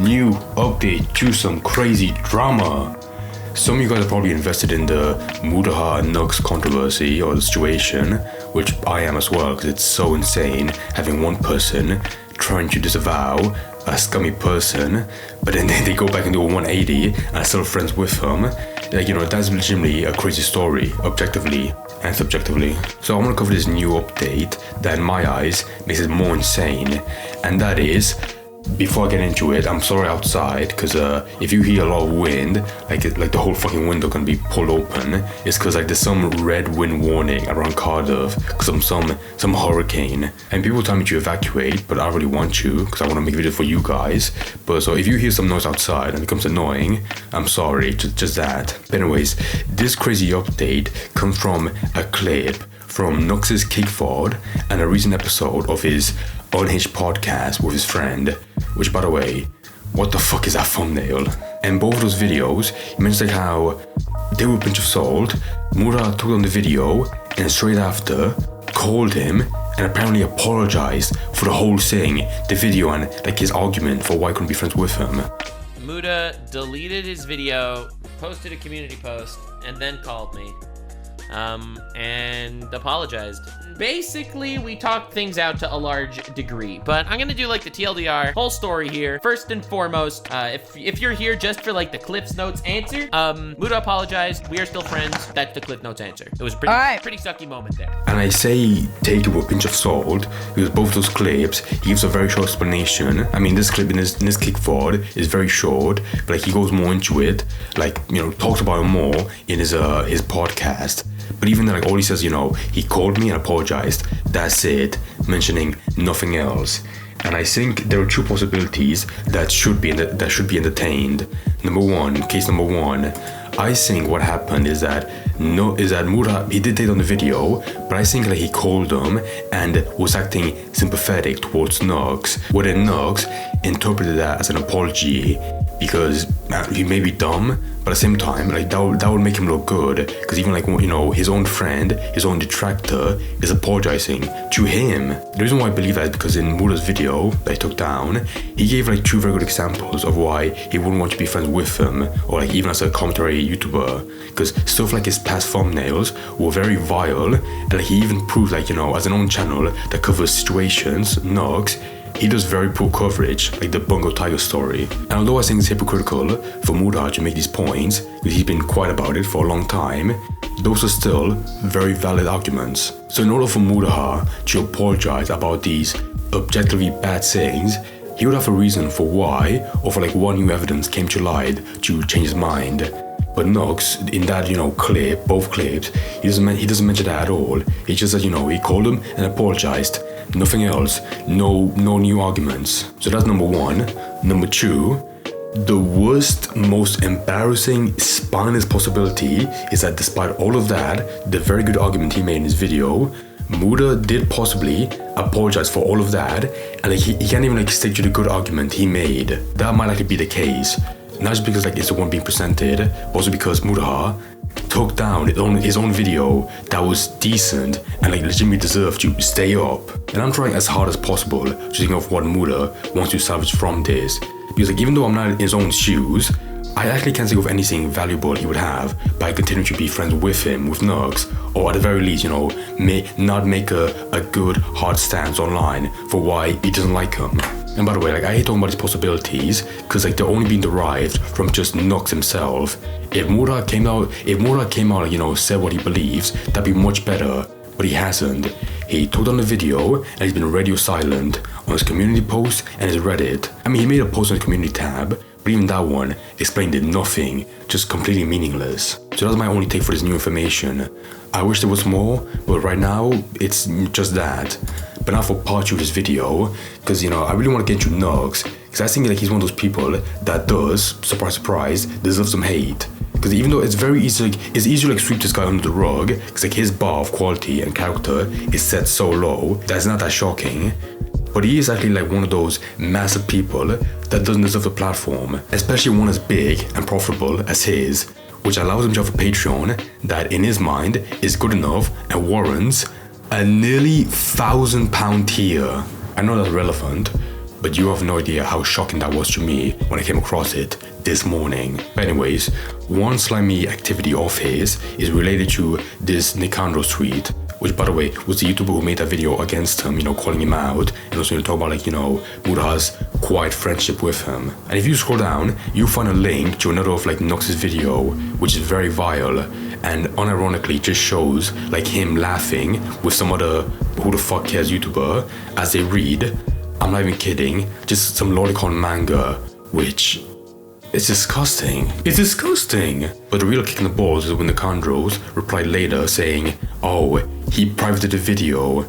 new update to some crazy drama. Some of you guys are probably invested in the Mutahar Nux controversy or the situation, which I am as well, because it's so insane having one person trying to disavow a scummy person, but then they go back and do a 180 and are still friends with him. Like, that's legitimately a crazy story, objectively and subjectively. So I want to cover this new update that in my eyes makes it more insane, and that is, before I get into it, I'm sorry outside, because if you hear a lot of wind, like the whole fucking window gonna be pulled open, it's because there's some red wind warning around Cardiff because of some hurricane, and people tell me to evacuate, but I really want to because I want to make a video for you guys. But so if you hear some noise outside and it becomes annoying, I'm sorry, just that. But anyways, this crazy update comes from a clip from Nux's Kickford and a recent episode of his Unhinged podcast with his friend, which, by the way, what the fuck is that thumbnail? And both of those videos, he mentions how they were a pinch of salt. Mutahar took on the video and straight after called him and apparently apologized for the whole thing, the video and his argument for why he couldn't be friends with him. Mutahar deleted his video, posted a community post, and then called me. And apologized. Basically, we talked things out to a large degree, but I'm gonna do the TLDR whole story here. First and foremost, if you're here just for the Cliff's Notes answer, Mutahar apologized. We are still friends. That's the Cliff Notes answer. It was a pretty sucky moment there. And I say take it with a pinch of salt because both those clips, he gives a very short explanation. I mean, this clip in this kick forward is very short, but he goes more into it, talks about it more in his podcast. But even then, all he says, he called me and apologized. That's it, mentioning nothing else. And I think there are two possibilities that should be entertained. Case number one, I think what happened is that Mutahar, he did it on the video, but I think he called him and was acting sympathetic towards Nux, where then Nux interpreted that as an apology because he may be dumb, but at the same time, that would make him look good, because even his own friend, his own detractor is apologizing to him. The reason why I believe that is because in Mutahar's video that he took down, he gave two very good examples of why he wouldn't want to be friends with him, or even as a commentary YouTuber, because stuff like his past thumbnails were very vile, and he even proved as an own channel that covers situations, Nux, he does very poor coverage, like the Bungo Tiger story. And although I think it's hypocritical for Mutahar to make these points, because he's been quiet about it for a long time, those are still very valid arguments. So in order for Mutahar to apologize about these objectively bad things, he would have a reason for why, or for what new evidence came to light to change his mind. But Nux, in that clip, both clips, he doesn't mention that at all. He just said he called him and apologized. Nothing else. No new arguments. So that's number one. Number two, the worst, most embarrassing, spineless possibility is that despite all of that, the very good argument he made in his video, Mutahar did possibly apologize for all of that, and he can't even stick to the good argument he made. That might likely be the case. Not just because it's the one being presented, also because Mutahar took down his own video that was decent and legitimately deserved to stay up. And I'm trying as hard as possible to think of what Mutahar wants to salvage from this. Because even though I'm not in his own shoes, I actually can't think of anything valuable he would have by continuing to be friends with him, with Nux, or at the very least, not make a good hard stance online for why he doesn't like him. And by the way, I hate talking about these possibilities because they're only being derived from just Nux himself. If Mutahar came out, said what he believes, that'd be much better. But he hasn't. He took down the video and he's been radio silent on his community post and his Reddit. I mean, he made a post on the community tab, but even that one explained nothing, just completely meaningless. So that's my only take for this new information. I wish there was more, but right now, it's just that. But now for part 2 of this video, because I really want to get into Nux, because I think he's one of those people that does, surprise surprise, deserve some hate. Because even though it's very easy, it's easy to sweep this guy under the rug, because his bar of quality and character is set so low that it's not that shocking. But he is actually one of those massive people that doesn't deserve the platform, especially one as big and profitable as his, which allows him to have a Patreon that in his mind is good enough and warrants a nearly £1,000 tier. I know that's relevant, But you have no idea how shocking that was to me when I came across it this morning. But anyways, one slimy activity of his is related to this Nicandro tweet, which, by the way, was the YouTuber who made that video against him, calling him out, and also talk about, Mutahar's quiet friendship with him. And if you scroll down, you'll find a link to another of, Nux's video, which is very vile, and unironically just shows, him laughing with some other who the fuck cares YouTuber, as they read, I'm not even kidding, just some lolicon manga, which... it's disgusting. It's disgusting. But the real kick in the balls is when the Nicandros replied later saying, oh, he privated the video.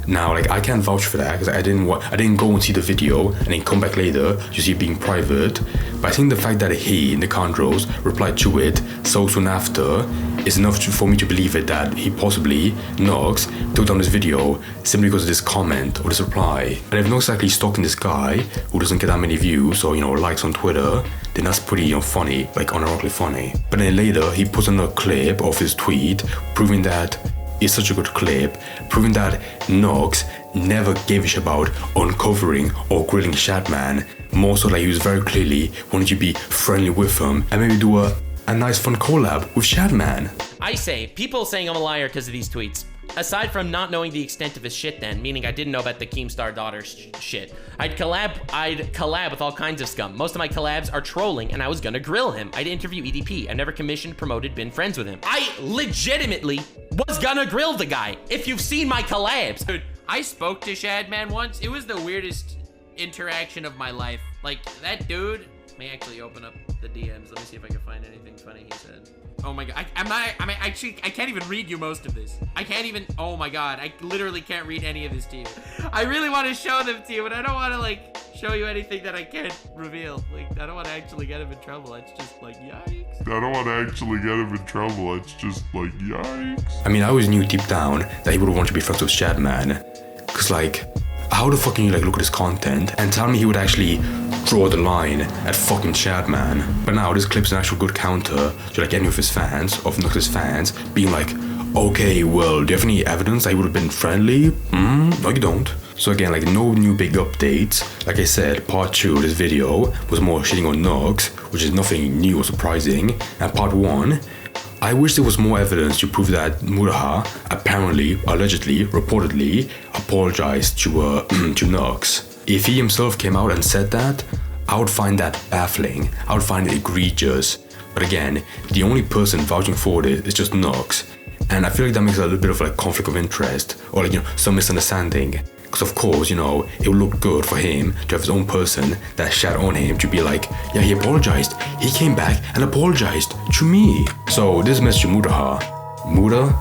Now, I can't vouch for that because I didn't go and see the video and then come back later to see it being private. But I think the fact that he, Nicandros, replied to it so soon after is enough for me to believe it that he possibly, Nux, took down this video simply because of this comment or this reply. And if Nux actually stalking this guy who doesn't get that many views or, likes on Twitter, then that's pretty, funny, unironically funny. But then later, he puts another clip of his tweet proving that it's such a good clip, proving that Nux never gave a shit about uncovering or grilling Shadman. More so he was very clearly wanting to be friendly with him and maybe do a nice fun collab with Shadman. I say, people saying I'm a liar because of these tweets. Aside from not knowing the extent of his shit then, meaning I didn't know about the Keemstar daughter shit, I'd collab with all kinds of scum. Most of my collabs are trolling and I was gonna grill him. I'd interview EDP. I've never commissioned, promoted, been friends with him. I legitimately was gonna grill the guy if you've seen my collabs. Dude, I spoke to Shadman once. It was the weirdest interaction of my life. That dude may actually open up the DMs. Let me see if I can find anything funny he said. Oh my god, I can't even read you most of this. I can't even, oh my god, I literally can't read any of this to you. I really want to show them to you, but I don't want to show you anything that I can't reveal. I don't want to actually get him in trouble. It's just yikes. I don't want to actually get him in trouble. It's just yikes. I mean, I always knew deep down that he would want to be friends with Shadman. Cause how the fuck can you look at his content and tell me he would actually draw the line at fucking Shadman? But now this clip's an actual good counter to any of his fans, of Nux's fans, being okay, well, do you have any evidence that he would have been friendly? No, you don't. So again, no new big updates. Like I said, part 2 of this video was more shitting on Nux, which is nothing new or surprising. And part 1, I wish there was more evidence to prove that Mutahar apparently, allegedly, reportedly apologized to Nux. If he himself came out and said that, I would find that baffling. I would find it egregious. But again, the only person vouching for it is just Nux. And I feel like that makes a little bit of conflict of interest or some misunderstanding. Because of course, it would look good for him to have his own person that shat on him to be yeah, he apologized. He came back and apologized to me. So this message to Mutahar. Muta,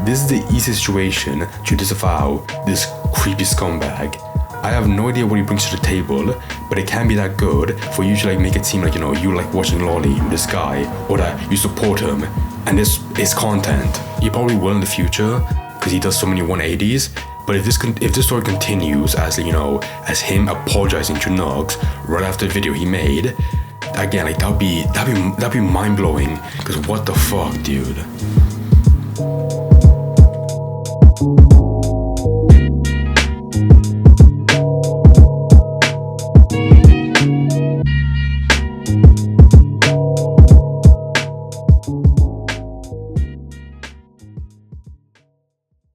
this is the easy situation to disavow this creepy scumbag. I have no idea what he brings to the table, but it can be that good for you to make it seem you like watching Lolly with this guy, or that you support him, and this is content. You probably will in the future, because he does so many 180s, but if this story continues as as him apologizing to Nux right after the video he made, again that'd be mind blowing, because what the fuck, dude.